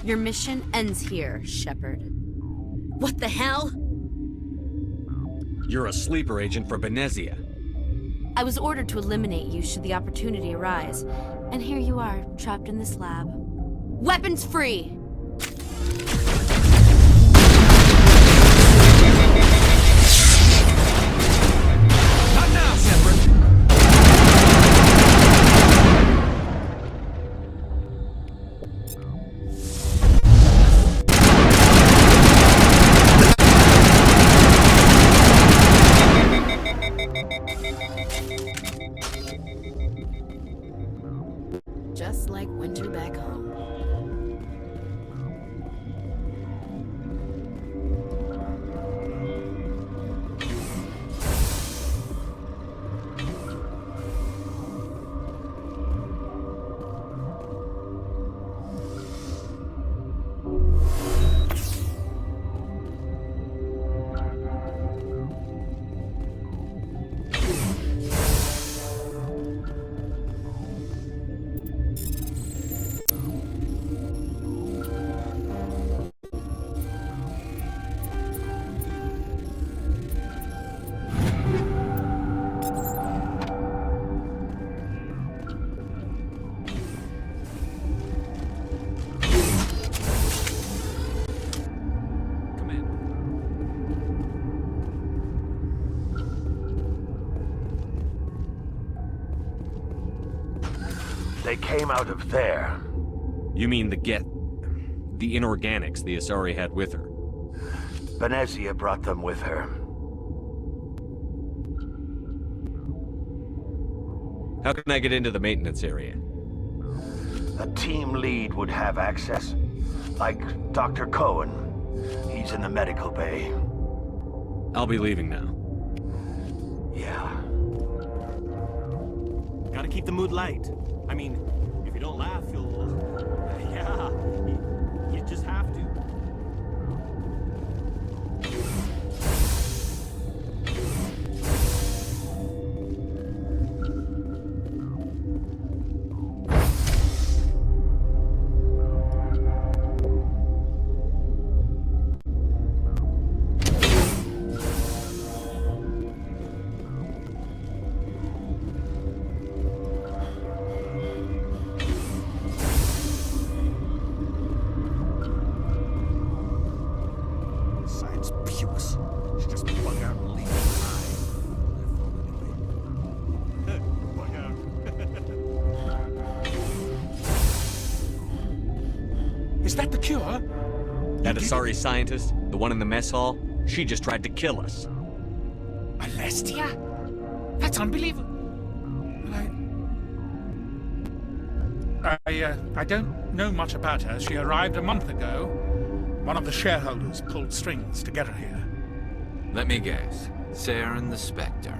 Your mission ends here, Shepard. What the hell? You're a sleeper agent for Benezia. I was ordered to eliminate you should the opportunity arise. And here you are, trapped in this lab. Weapons free! Not now, Shepard! Just like winter back home. They came out of there. You mean the inorganics the Asari had with her? Benezia brought them with her. How can I get into the maintenance area? A team lead would have access. Like Dr. Cohen. He's in the medical bay. I'll be leaving now. Yeah. Gotta keep the mood light. I mean, if you don't laugh, you'll... Yeah, you just have to. Is that the cure? That Asari scientist, the one in the mess hall, she just tried to kill us. Alestia? That's unbelievable. I don't know much about her. She arrived a month ago. One of the shareholders pulled strings to get her here. Let me guess. Saren the Spectre.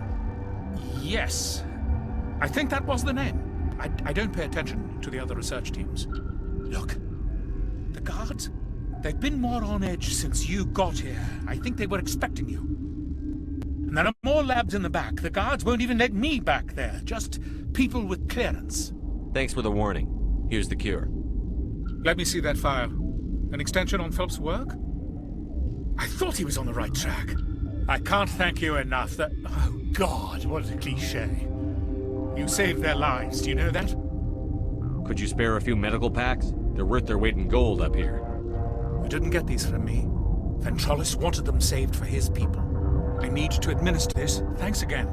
Yes. I think that was the name. I don't pay attention to the other research teams. Look. The guards? They've been more on edge since you got here. I think they were expecting you. And there are more labs in the back. The guards won't even let me back there. Just people with clearance. Thanks for the warning. Here's the cure. Let me see that file. An extension on Phelps' work? I thought he was on the right track. I can't thank you enough that... Oh, God, what a cliché. You saved their lives, do you know that? Could you spare a few medical packs? They're worth their weight in gold up here. You didn't get these from me. Ventralis wanted them saved for his people. I need to administer this. Thanks again.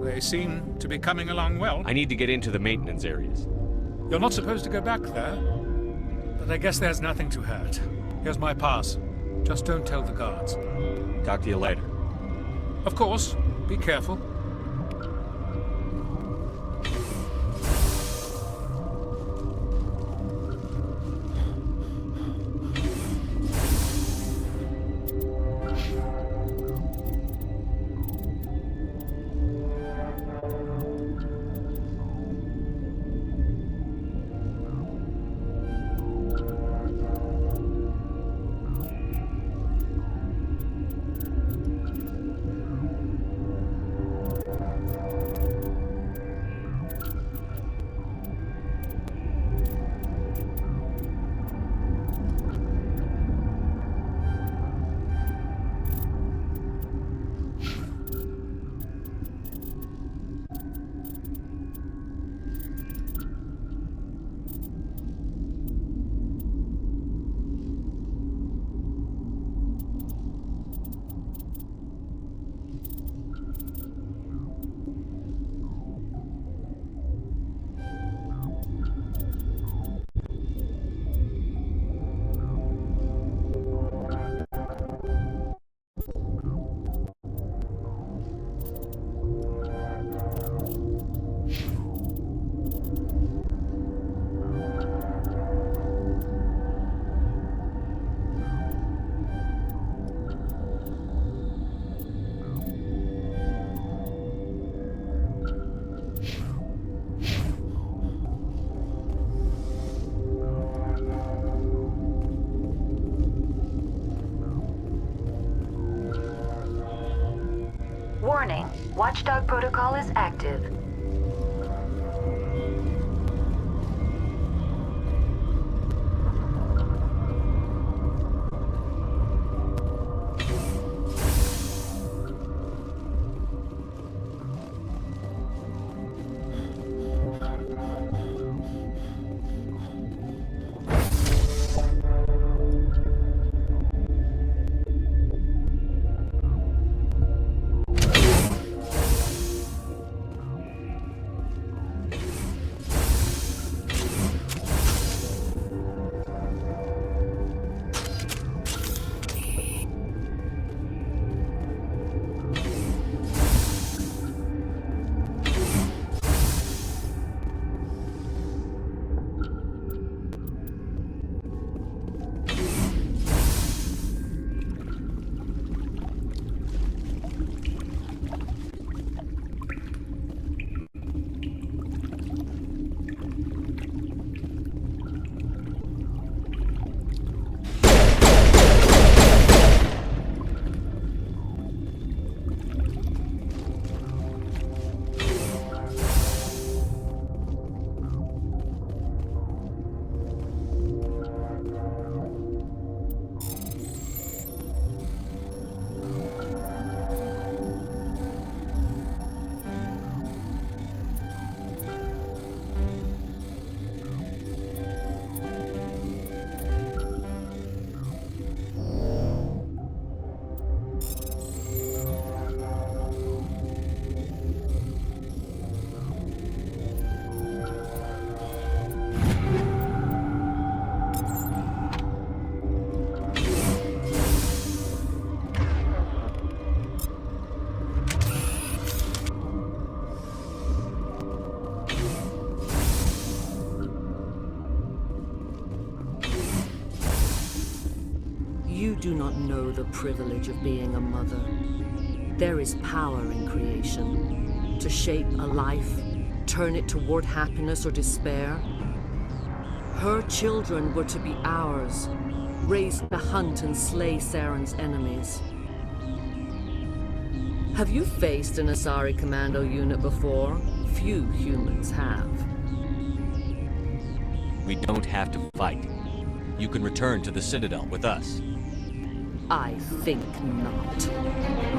They seem to be coming along well. I need to get into the maintenance areas. You're not supposed to go back there, but I guess there's nothing to hurt. Here's my pass. Just don't tell the guards. Talk to you later. Of course. Be careful. Warning, Watchdog protocol is active. You do not know the privilege of being a mother. There is power in creation. To shape a life, turn it toward happiness or despair. Her children were to be ours, raised to hunt and slay Saren's enemies. Have you faced an Asari commando unit before? Few humans have. We don't have to fight. You can return to the Citadel with us. I think not.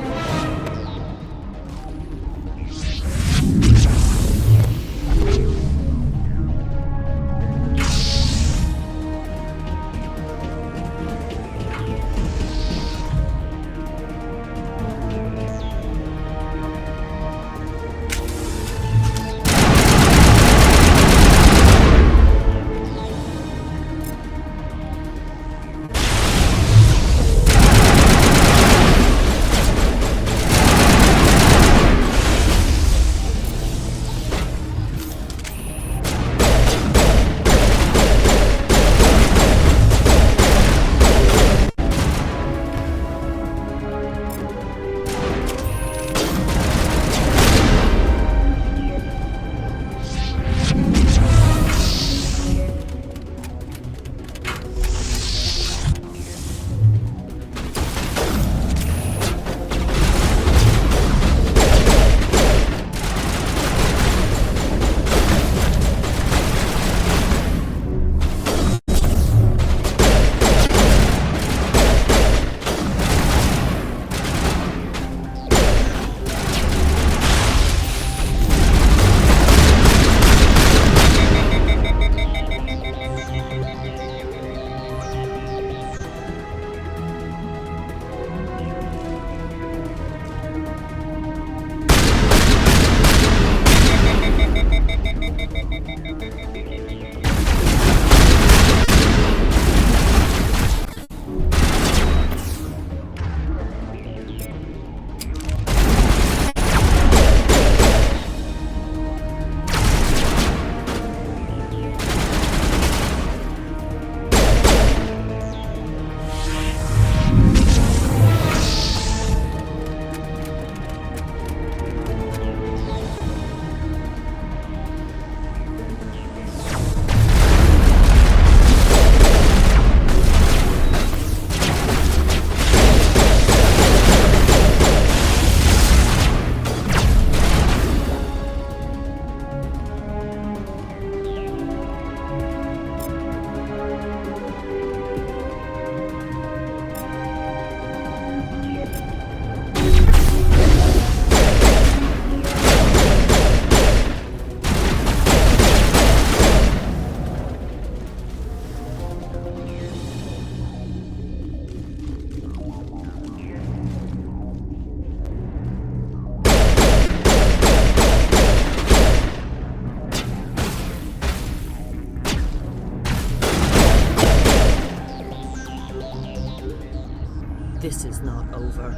This is not over.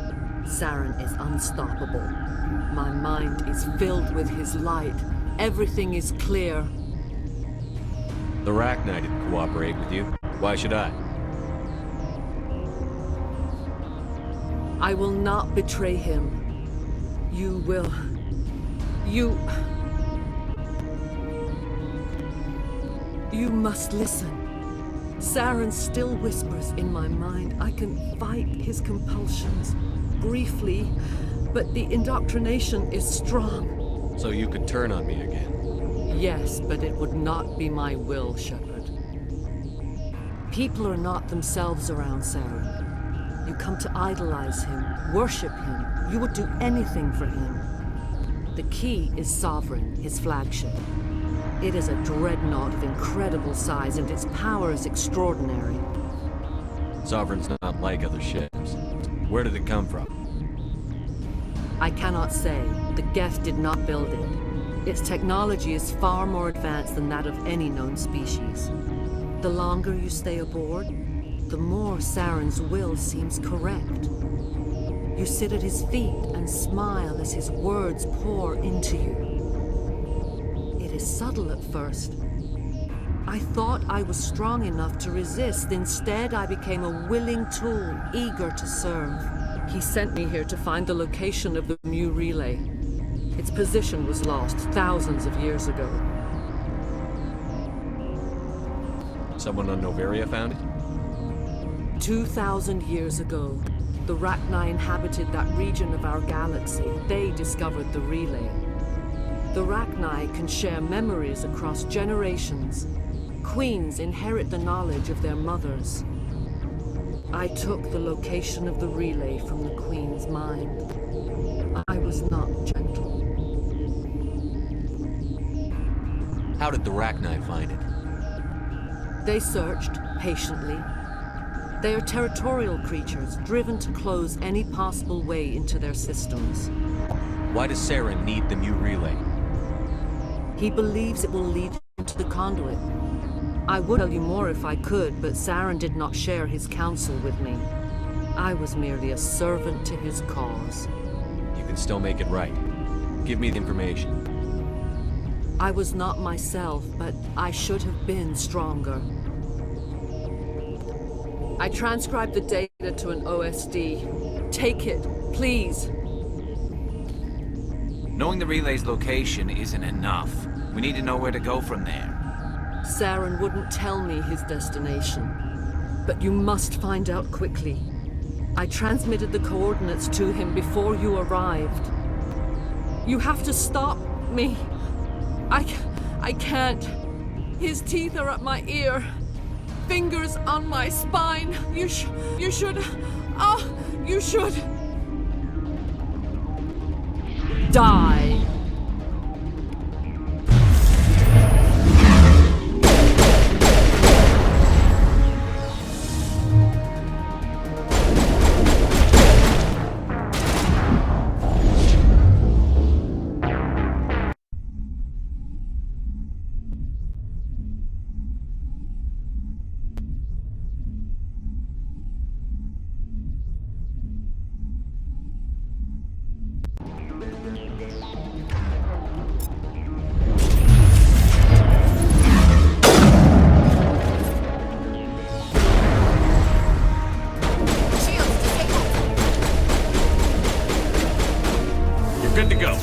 Saren is unstoppable. My mind is filled with his light. Everything is clear. The Rachni didn't cooperate with you. Why should I? I will not betray him. You will. You must listen. Saren still whispers in my mind. I can fight his compulsions. Briefly, but the indoctrination is strong. So you could turn on me again. Yes, but it would not be my will, Shepard. People are not themselves around Saren. You come to idolize him, worship him. You would do anything for him. The key is Sovereign, his flagship. It is a dreadnought of incredible size, and its power is extraordinary. Sovereign's not like other ships. Where did it come from? I cannot say. The Geth did not build it. Its technology is far more advanced than that of any known species. The longer you stay aboard, the more Saren's will seems correct. You sit at his feet and smile as his words pour into you. It is subtle at first. I thought I was strong enough to resist. Instead, I became a willing tool, eager to serve. He sent me here to find the location of the Mu relay. Its position was lost thousands of years ago. Someone on Noveria found it? 2,000 years ago, the Rachni inhabited that region of our galaxy. They discovered the relay. The Rachni can share memories across generations. Queens inherit the knowledge of their mothers. I took the location of the relay from the Queen's mind. I was not gentle. How did the Rachni find it? They searched patiently. They are territorial creatures, driven to close any possible way into their systems. Why does Saren need the Mu relay? He believes it will lead him to the conduit. I would tell you more if I could, but Saren did not share his counsel with me. I was merely a servant to his cause. You can still make it right. Give me the information. I was not myself, but I should have been stronger. I transcribed the data to an OSD. Take it, please. Knowing the relay's location isn't enough. We need to know where to go from there. Saren wouldn't tell me his destination. But you must find out quickly. I transmitted the coordinates to him before you arrived. You have to stop me. I can't. His teeth are at my ear. Fingers on my spine. You should. You should. Die. Good to go.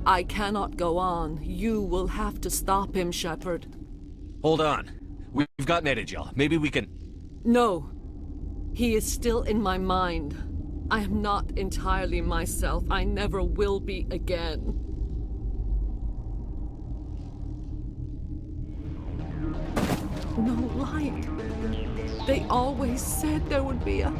I cannot go on. You will have to stop him, Shepard. Hold on. We've got Metagel. Maybe we can... No. He is still in my mind. I am not entirely myself. I never will be again. No light. They always said there would be a...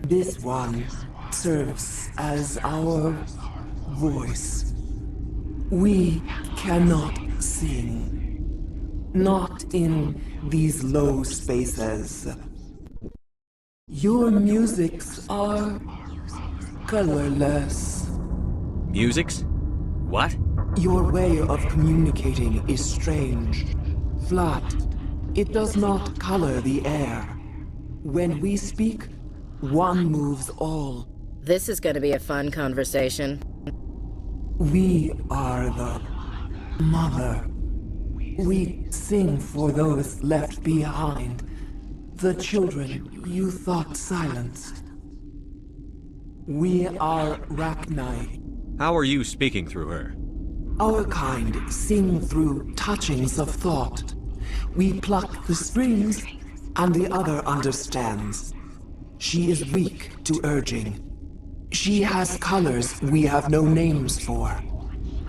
This one serves as our voice. We cannot sing. Not in these low spaces. Your musics are colorless. Musics? What? Your way of communicating is strange. Flat. It does not color the air. When we speak, one moves all. This is gonna be a fun conversation. We are the mother. We sing for those left behind. The children you thought silenced. We are Rachni. How are you speaking through her? Our kind sing through touchings of thought. We pluck the strings, and the other understands. She is weak to urging. She has colors we have no names for.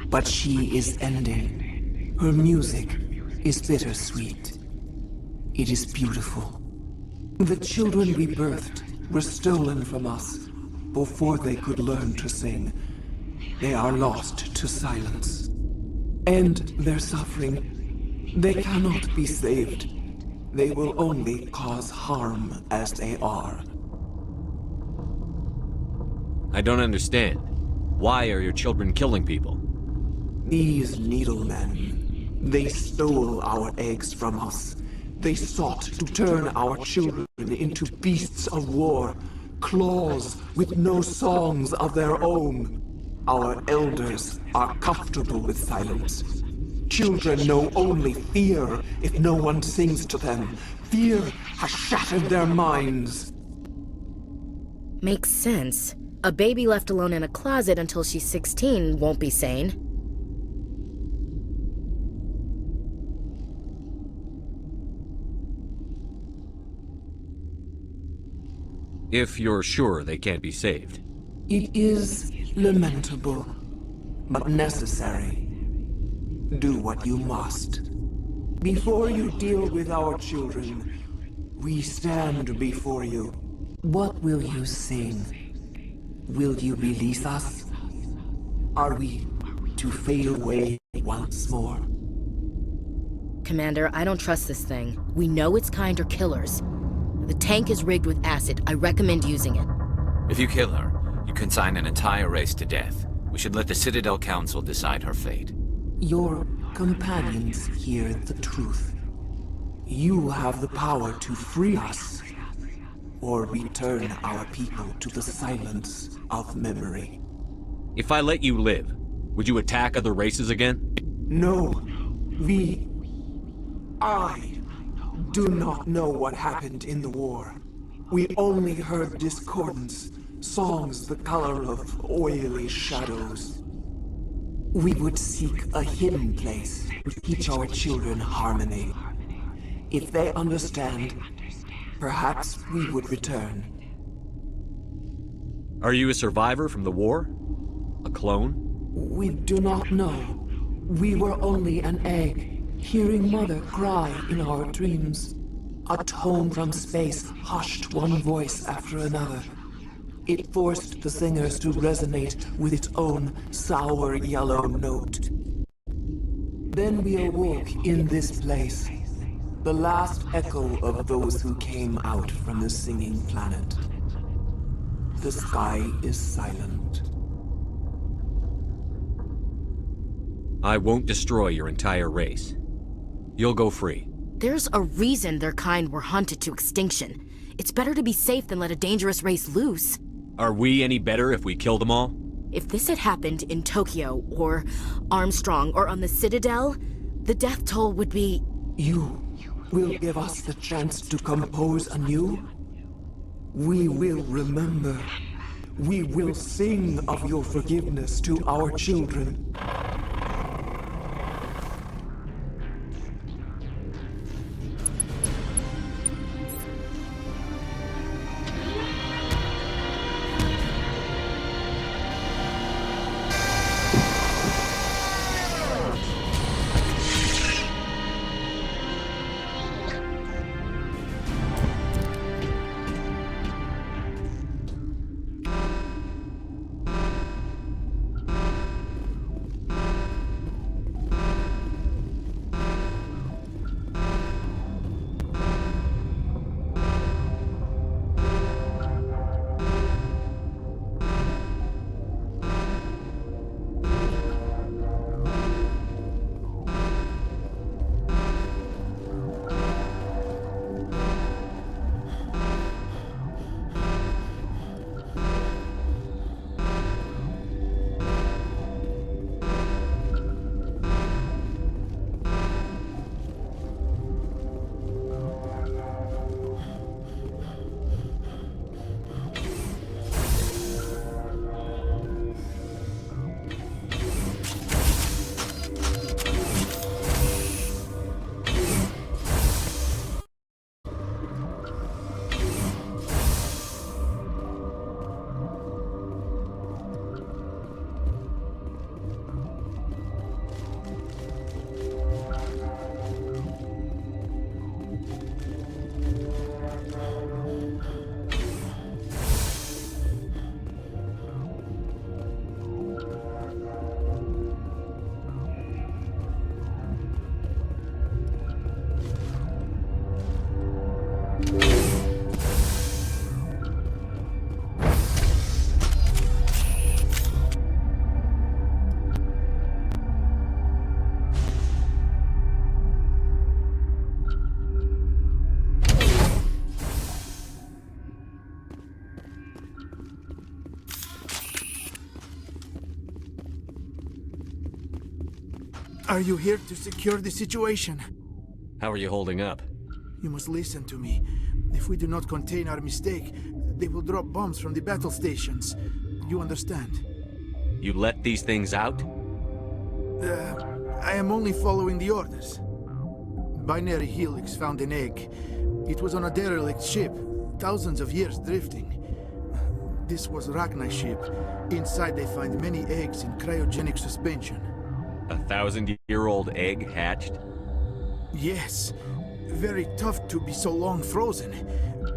But she is ending. Her music is bittersweet. It is beautiful. The children we birthed were stolen from us before they could learn to sing. They are lost to silence. And their suffering, they cannot be saved. They will only cause harm as they are. I don't understand. Why are your children killing people? These needlemen, they stole our eggs from us. They sought to turn our children into beasts of war, claws with no songs of their own. Our elders are comfortable with silence. Children know only fear if no one sings to them. Fear has shattered their minds. Makes sense. A baby left alone in a closet until she's 16 won't be sane. If you're sure they can't be saved. It is lamentable, but necessary. Do what you must. Before you deal with our children, we stand before you. What will you sing? Will you release us? Are we to fade away once more? Commander, I don't trust this thing. We know its kind are killers. The tank is rigged with acid. I recommend using it. If you kill her, you consign an entire race to death. We should let the Citadel Council decide her fate. Your companions hear the truth. You have the power to free us, or return our people to the silence of memory. If I let you live, would you attack other races again? No, I do not know what happened in the war. We only heard discordance, songs the color of oily shadows. We would seek a hidden place to teach our children harmony. If they understand, perhaps we would return. Are you a survivor from the war? A clone? We do not know. We were only an egg, hearing Mother cry in our dreams. A tone from space hushed one voice after another. It forced the singers to resonate with its own sour yellow note. Then we awoke in this place, the last echo of those who came out from the singing planet. The sky is silent. I won't destroy your entire race. You'll go free. There's a reason their kind were hunted to extinction. It's better to be safe than let a dangerous race loose. Are we any better if we kill them all? If this had happened in Tokyo, or Armstrong, or on the Citadel, the death toll would be... You will give us the chance to compose anew? We will remember. We will sing of your forgiveness to our children. Are you here to secure the situation? How are you holding up? You must listen to me. If we do not contain our mistake, they will drop bombs from the battle stations. You understand? You let these things out? I am only following the orders. Binary Helix found an egg. It was on a derelict ship, thousands of years drifting. This was Rachni's ship. Inside they find many eggs in cryogenic suspension. 1,000-year-old egg hatched? Yes. Very tough to be so long frozen.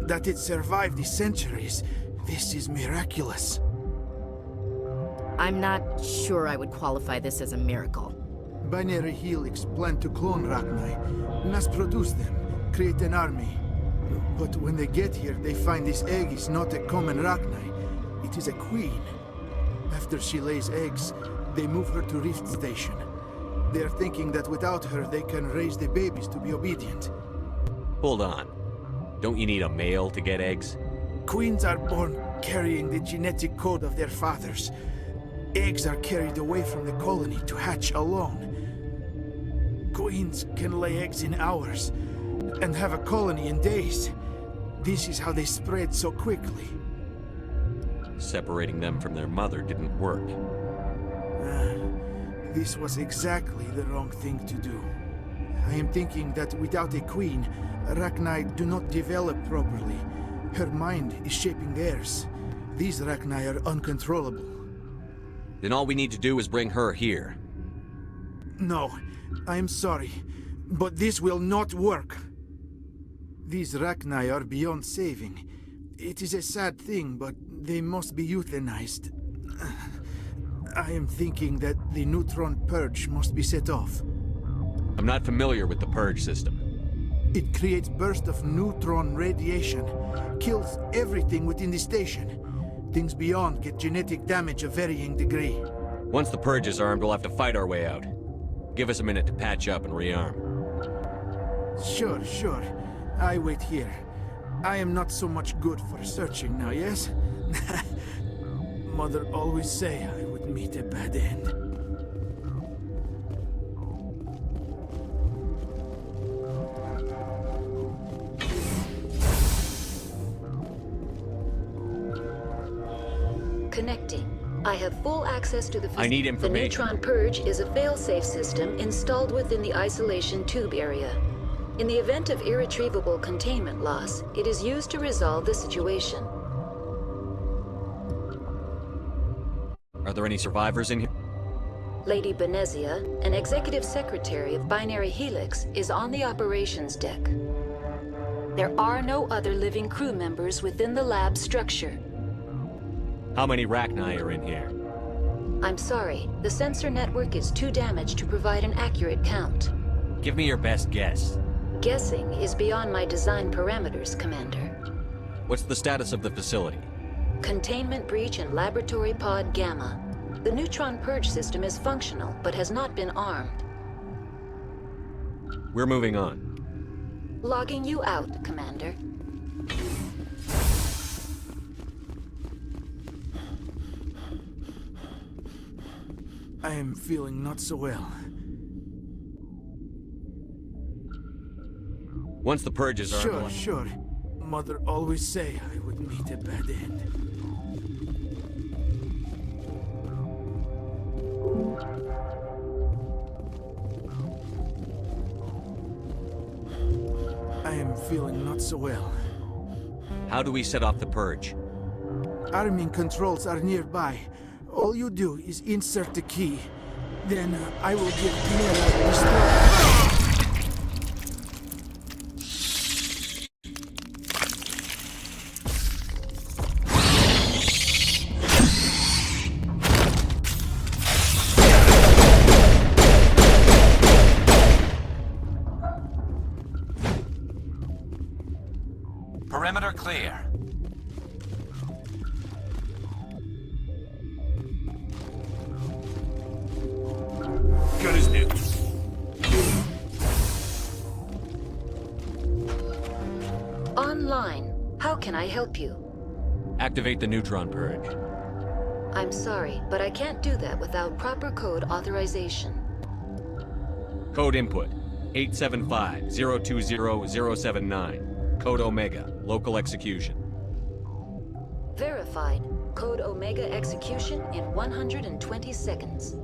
That it survived the centuries. This is miraculous. I'm not sure I would qualify this as a miracle. Binary Helix planned to clone Rachni, mass produce them, create an army. But when they get here, they find this egg is not a common Rachni. It is a queen. After she lays eggs, they move her to Rift Station. They are thinking that without her, they can raise the babies to be obedient. Hold on. Don't you need a male to get eggs? Queens are born carrying the genetic code of their fathers. Eggs are carried away from the colony to hatch alone. Queens can lay eggs in hours and have a colony in days. This is how they spread so quickly. Separating them from their mother didn't work. This was exactly the wrong thing to do. I am thinking that without a queen, Rachni do not develop properly. Her mind is shaping theirs. These Rachni are uncontrollable. Then all we need to do is bring her here. No, I am sorry, but this will not work. These Rachni are beyond saving. It is a sad thing, but they must be euthanized. I am thinking that the neutron purge must be set off. I'm not familiar with the purge system. It creates bursts of neutron radiation, kills everything within the station. Things beyond get genetic damage of varying degree. Once the purge is armed, we'll have to fight our way out. Give us a minute to patch up and rearm. Sure. I wait here. I am not so much good for searching now, yes? Mother always say I would meet a bad end. Connecting. I have full access to the... I need information. The neutron purge is a fail-safe system installed within the isolation tube area. In the event of irretrievable containment loss, it is used to resolve the situation. Are there any survivors in here? Lady Benezia, an executive secretary of Binary Helix, is on the operations deck. There are no other living crew members within the lab structure. How many Rachni are in here? I'm sorry, the sensor network is too damaged to provide an accurate count. Give me your best guess. Guessing is beyond my design parameters, Commander. What's the status of the facility? Containment breach in Laboratory Pod Gamma. The neutron purge system is functional, but has not been armed. We're moving on. Logging you out, Commander. I am feeling not so well. Once the purge is armed... Sure. Mother always say I would meet a bad end. I am feeling not so well. How do we set off the purge? Arming controls are nearby. All you do is insert the key. Then I will give Clara restore. Perimeter clear. Good as new. Online. How can I help you? Activate the neutron purge. I'm sorry, but I can't do that without proper code authorization. Code input 875-020-079. Code Omega. Local execution. Verified. Code Omega execution in 120 seconds.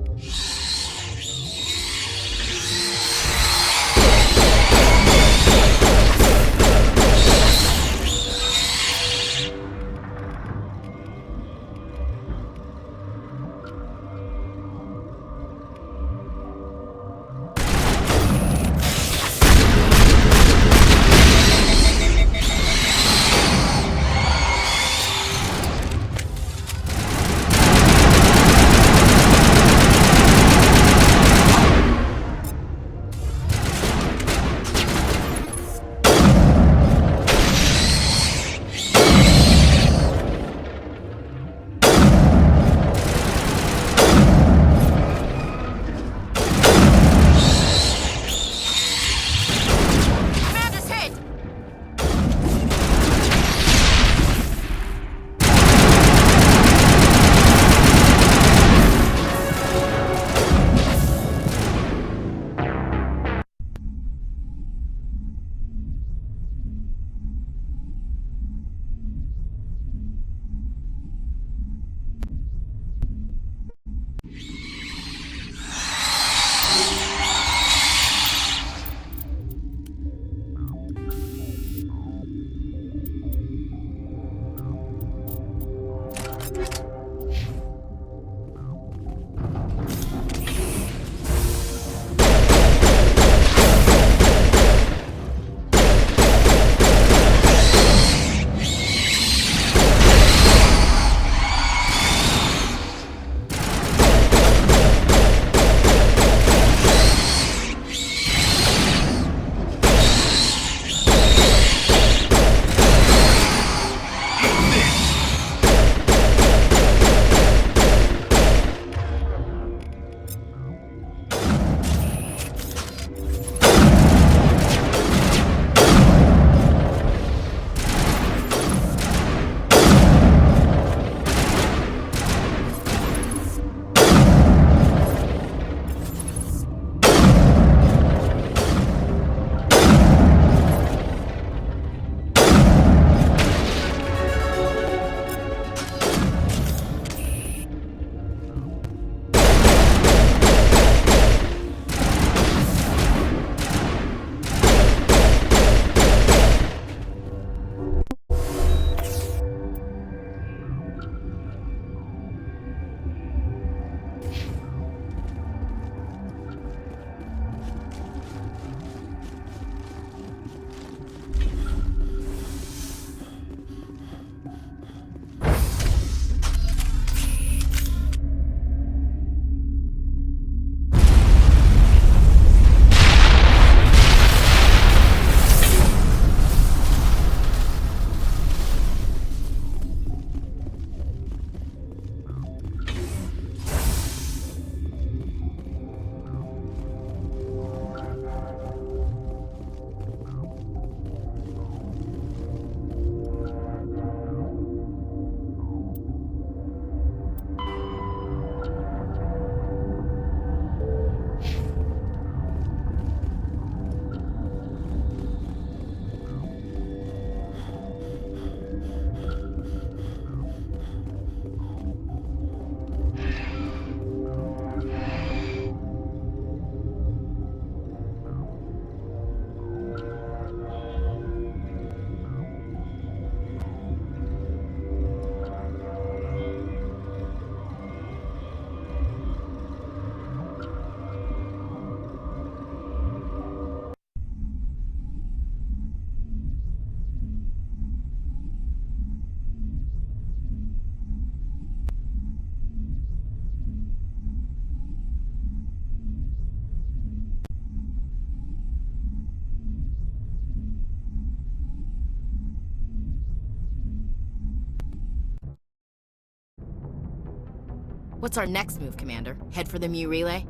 What's our next move, Commander? Head for the Mu relay?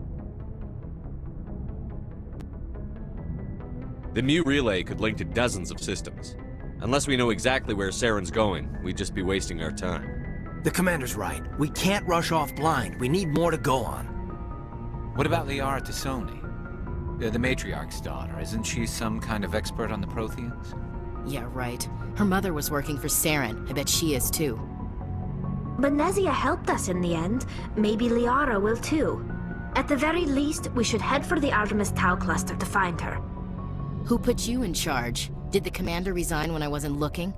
The Mu relay could link to dozens of systems. Unless we know exactly where Saren's going, we'd just be wasting our time. The Commander's right. We can't rush off blind. We need more to go on. What about Liara Tassoni? The Matriarch's daughter. Isn't she some kind of expert on the Protheans? Yeah, right. Her mother was working for Saren. I bet she is too. Benezia helped us in the end. Maybe Liara will too. At the very least, we should head for the Artemis Tau cluster to find her. Who put you in charge? Did the Commander resign when I wasn't looking?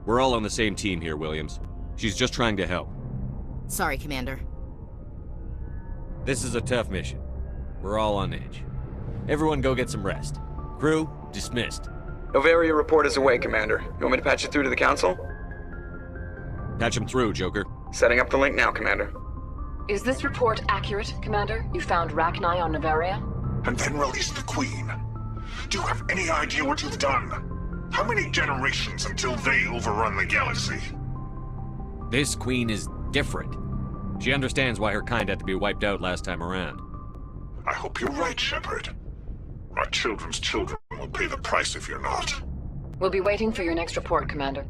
We're all on the same team here, Williams. She's just trying to help. Sorry, Commander. This is a tough mission. We're all on edge. Everyone go get some rest. Crew, dismissed. Novaria report is away, Commander. You want me to patch it through to the Council? Patch him through, Joker. Setting up the link now, Commander. Is this report accurate, Commander? You found Rachni on Novaria? And then released the Queen. Do you have any idea what you've done? How many generations until they overrun the galaxy? This Queen is different. She understands why her kind had to be wiped out last time around. I hope you're right, Shepard. Our children's children will pay the price if you're not. We'll be waiting for your next report, Commander.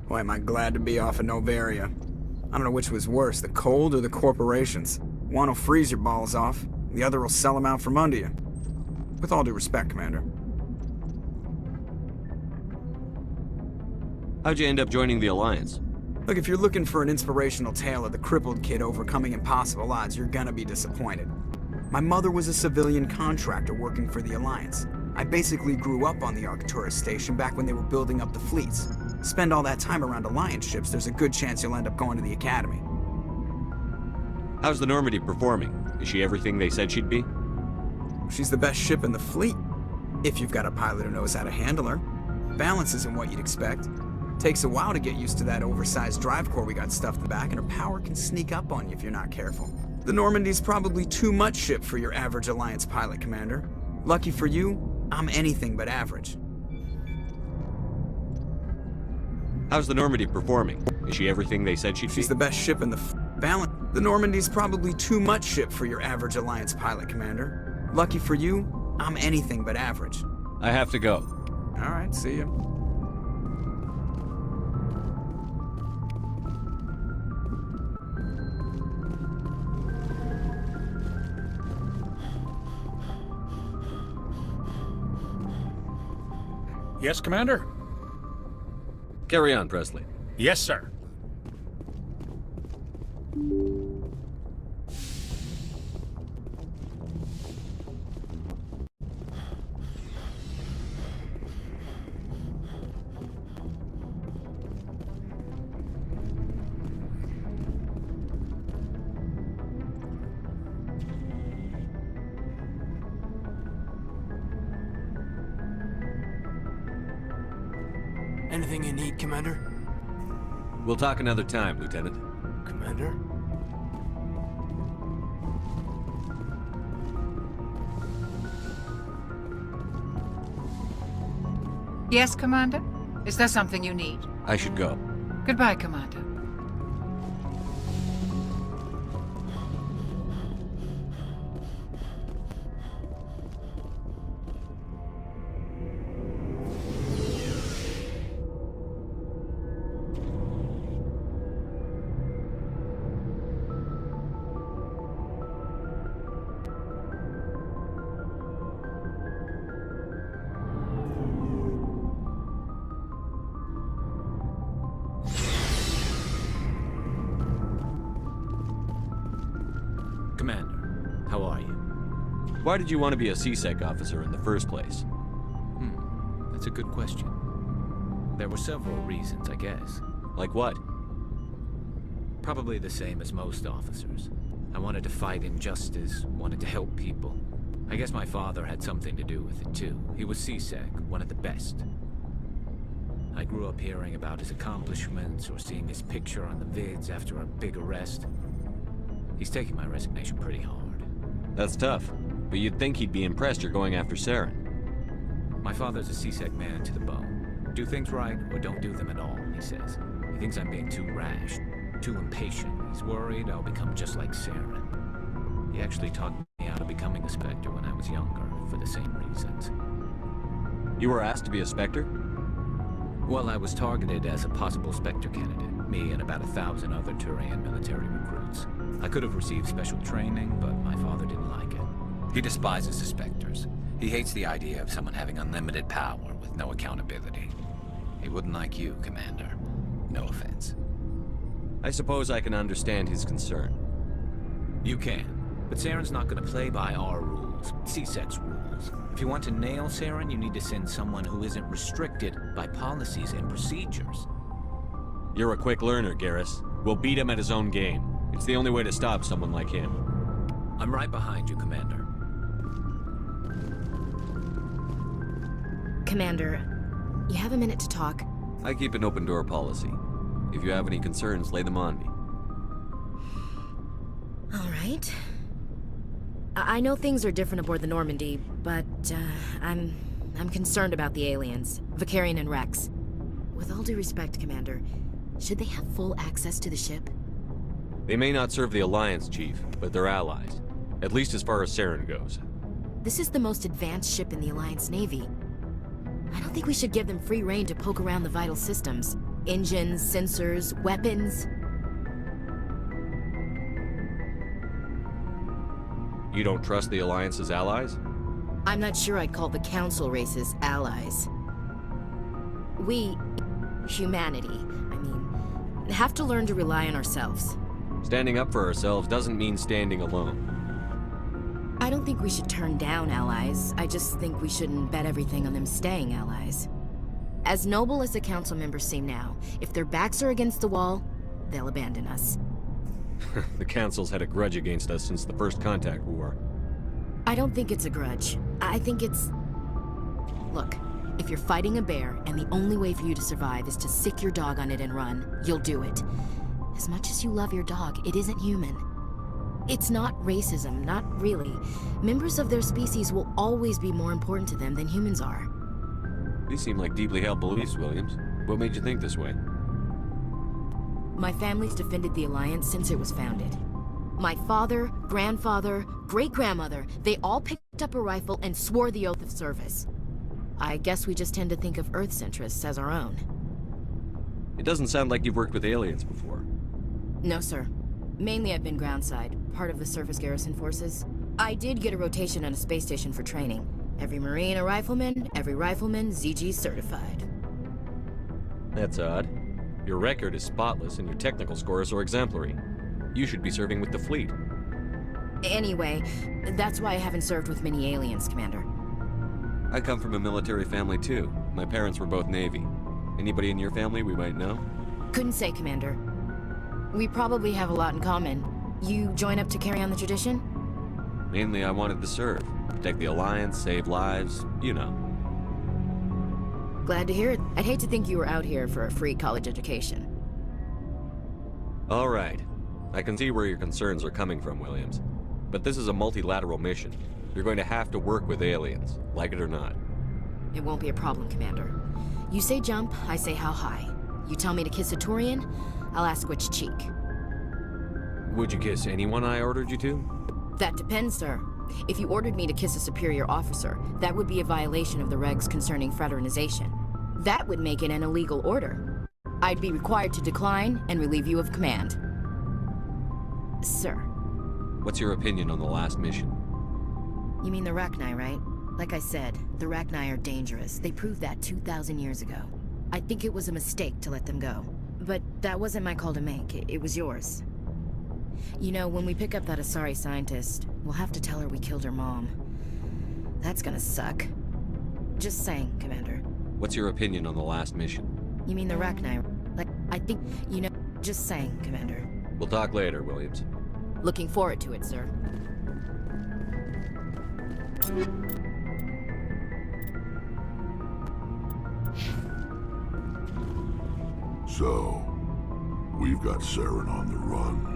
Boy, am I glad to be off of Novaria. I don't know which was worse, the cold or the corporations. One will freeze your balls off, the other will sell them out from under you. With all due respect, Commander. How'd you end up joining the Alliance? Look, if you're looking for an inspirational tale of the crippled kid overcoming impossible odds, you're gonna be disappointed. My mother was a civilian contractor working for the Alliance. I basically grew up on the Arcturus station back when they were building up the fleets. Spend all that time around Alliance ships, there's a good chance you'll end up going to the Academy. How's the Normandy performing? Is she everything they said she'd be? She's the best ship in the fleet, if you've got a pilot who knows how to handle her. Balance isn't what you'd expect. Takes a while to get used to that oversized drive core we got stuffed in the back, and her power can sneak up on you if you're not careful. The Normandy's probably too much ship for your average Alliance pilot, Commander. Lucky for you, I'm anything but average. How's the Normandy performing? Is she everything they said she'd be? She's the best ship in the balance. The Normandy's probably too much ship for your average Alliance pilot, Commander. Lucky for you, I'm anything but average. I have to go. All right, see ya. Yes, Commander? Carry on, Presley. Yes, sir. Anything you need, Commander? We'll talk another time, Lieutenant. Commander? Yes, Commander? Is there something you need? I should go. Goodbye, Commander. Commander, how are you? Why did you want to be a C-Sec officer in the first place? That's a good question. There were several reasons, I guess. Like what? Probably the same as most officers. I wanted to fight injustice, wanted to help people. I guess my father had something to do with it too. He was C-Sec, one of the best. I grew up hearing about his accomplishments or seeing his picture on the vids after a big arrest. He's taking my resignation pretty hard. That's tough, but you'd think he'd be impressed you're going after Saren. My father's a C-Sec man to the bone. Do things right or don't do them at all, he says. He thinks I'm being too rash, too impatient. He's worried I'll become just like Saren. He actually talked me out of becoming a Spectre when I was younger, for the same reasons. You were asked to be a Spectre? Well, I was targeted as a possible Spectre candidate, me and about 1,000 other Turian military recruits. I could have received special training, but my father didn't like it. He despises the Spectres. He hates the idea of someone having unlimited power with no accountability. He wouldn't like you, Commander. No offense. I suppose I can understand his concern. You can, but Saren's not going to play by our rules, C-Sec's rules. If you want to nail Saren, you need to send someone who isn't restricted by policies and procedures. You're a quick learner, Garrus. We'll beat him at his own game. It's the only way to stop someone like him. I'm right behind you, Commander. Commander, you have a minute to talk. I keep an open-door policy. If you have any concerns, lay them on me. All right. I know things are different aboard the Normandy, but I'm concerned about the aliens, Vicarian and Rex. With all due respect, Commander, should they have full access to the ship? They may not serve the Alliance, Chief, but they're allies. At least as far as Saren goes. This is the most advanced ship in the Alliance Navy. I don't think we should give them free rein to poke around the vital systems. Engines, sensors, weapons. You don't trust the Alliance's allies? I'm not sure I'd call the Council races allies. We, humanity, have to learn to rely on ourselves. Standing up for ourselves doesn't mean standing alone. I don't think we should turn down allies. I just think we shouldn't bet everything on them staying allies. As noble as the Council members seem now, if their backs are against the wall, they'll abandon us. The Council's had a grudge against us since the First Contact War. I don't think it's a grudge. I think it's... Look, if you're fighting a bear and the only way for you to survive is to sick your dog on it and run, you'll do it. As much as you love your dog, it isn't human. It's not racism, not really. Members of their species will always be more important to them than humans are. These seem like deeply held beliefs, Williams. What made you think this way? My family's defended the Alliance since it was founded. My father, grandfather, great-grandmother, they all picked up a rifle and swore the oath of service. I guess we just tend to think of Earth's interests as our own. It doesn't sound like you've worked with aliens before. No, sir. Mainly I've been groundside, part of the surface garrison forces. I did get a rotation on a space station for training. Every Marine a rifleman, every rifleman ZG certified. That's odd. Your record is spotless and your technical scores are exemplary. You should be serving with the fleet. Anyway, that's why I haven't served with many aliens, Commander. I come from a military family too. My parents were both Navy. Anybody in your family we might know? Couldn't say, Commander. We probably have a lot in common. You join up to carry on the tradition? Mainly I wanted to serve. Protect the Alliance, save lives, you know. Glad to hear it. I'd hate to think you were out here for a free college education. All right. I can see where your concerns are coming from, Williams. But this is a multilateral mission. You're going to have to work with aliens, like it or not. It won't be a problem, Commander. You say jump, I say how high. You tell me to kiss a Turian, I'll ask which cheek. Would you kiss anyone I ordered you to? That depends, sir. If you ordered me to kiss a superior officer, that would be a violation of the regs concerning fraternization. That would make it an illegal order. I'd be required to decline and relieve you of command. Sir. What's your opinion on the last mission? You mean the Rachni, right? Like I said, the Rachni are dangerous. They proved that 2,000 years ago. I think it was a mistake to let them go. But that wasn't my call to make. It was yours. You know, when we pick up that Asari scientist, we'll have to tell her we killed her mom. That's gonna suck. Just saying, Commander. What's your opinion on the last mission? You mean the Rachni? Like, I think, you know, just saying, Commander. We'll talk later, Williams. Looking forward to it, sir. So, we've got Saren on the run.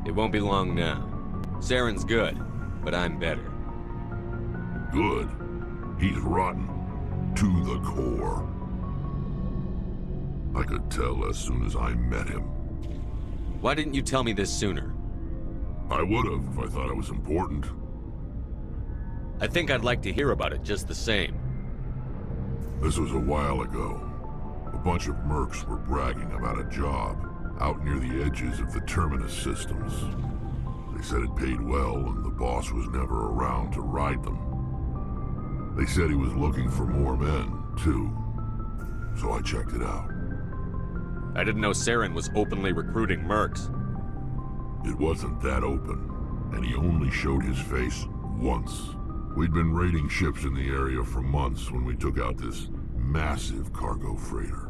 It won't be long now. Saren's good, but I'm better. Good? He's rotten. To the core. I could tell as soon as I met him. Why didn't you tell me this sooner? I would've if I thought it was important. I think I'd like to hear about it just the same. This was a while ago. A bunch of mercs were bragging about a job out near the edges of the Terminus systems. They said it paid well and the boss was never around to ride them. They said he was looking for more men, too. So I checked it out. I didn't know Saren was openly recruiting mercs. It wasn't that open, and he only showed his face once. We'd been raiding ships in the area for months when we took out this massive cargo freighter.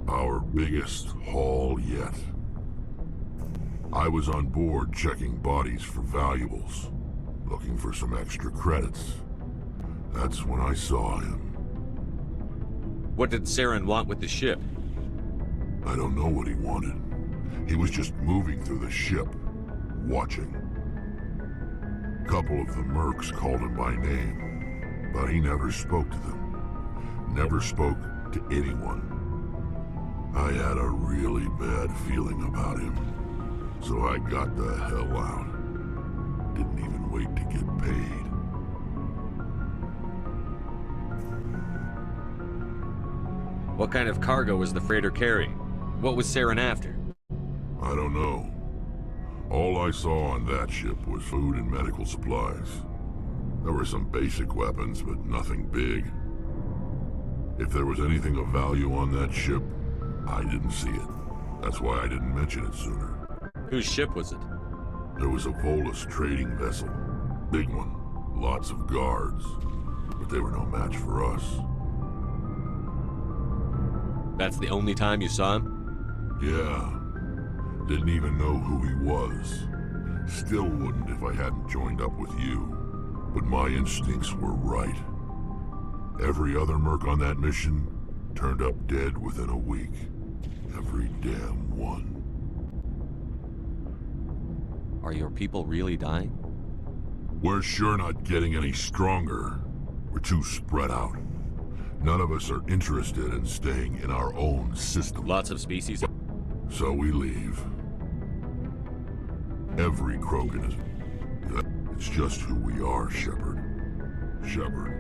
Our biggest haul yet. I was on board checking bodies for valuables, looking for some extra credits. That's when I saw him. What did Saren want with the ship? I don't know what he wanted. He was just moving through the ship, watching. A couple of the mercs called him by name, but he never spoke to them. Never spoke to anyone. I had a really bad feeling about him, so I got the hell out. Didn't even wait to get paid. What kind of cargo was the freighter carrying? What was Saren after? I don't know. All I saw on that ship was food and medical supplies. There were some basic weapons, but nothing big. If there was anything of value on that ship, I didn't see it. That's why I didn't mention it sooner. Whose ship was it? There was a Volus trading vessel. Big one. Lots of guards. But they were no match for us. That's the only time you saw him? Yeah. Didn't even know who he was. Still wouldn't if I hadn't joined up with you. But my instincts were right. Every other merc on that mission turned up dead within a week. Every damn one. Are your people really dying? We're sure not getting any stronger. We're too spread out. None of us are interested in staying in our own system. Lots of species? So we leave. Every Krogan is... It's just who we are, Shepard. Shepard.